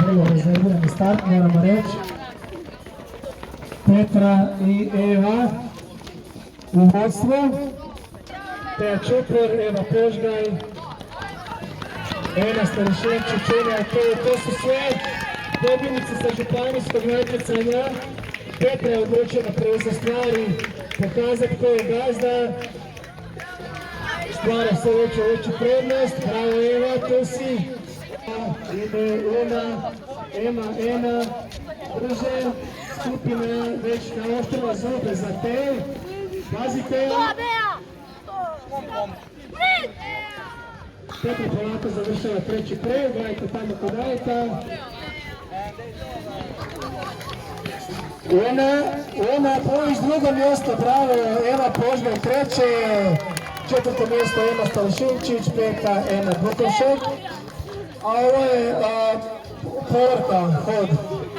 vrlo rezervirani start, moramo reći. Petra i Eva u vodstvu. Teja Čupor, Eva Požgaj, Ena Staniševčić, to su sve pobjednice sa županijskog natjecanja. Petra je odlučena preuzeti stvari, pokazati ko je gazda. Stvara se veću prednost. Bravo Eva, tu si. Ide Ena, brže. Skupina već naoštrila zube za te. Pazite. Petra polako završava treći pre, gledajte tamo kod Ajta. Ona poviš drugo mjesto, bravo, Eva Požgaj treće, četvrto mjesto Ema Stališinčić, peta Ena Bukovšek, a ovo je povorka, hod.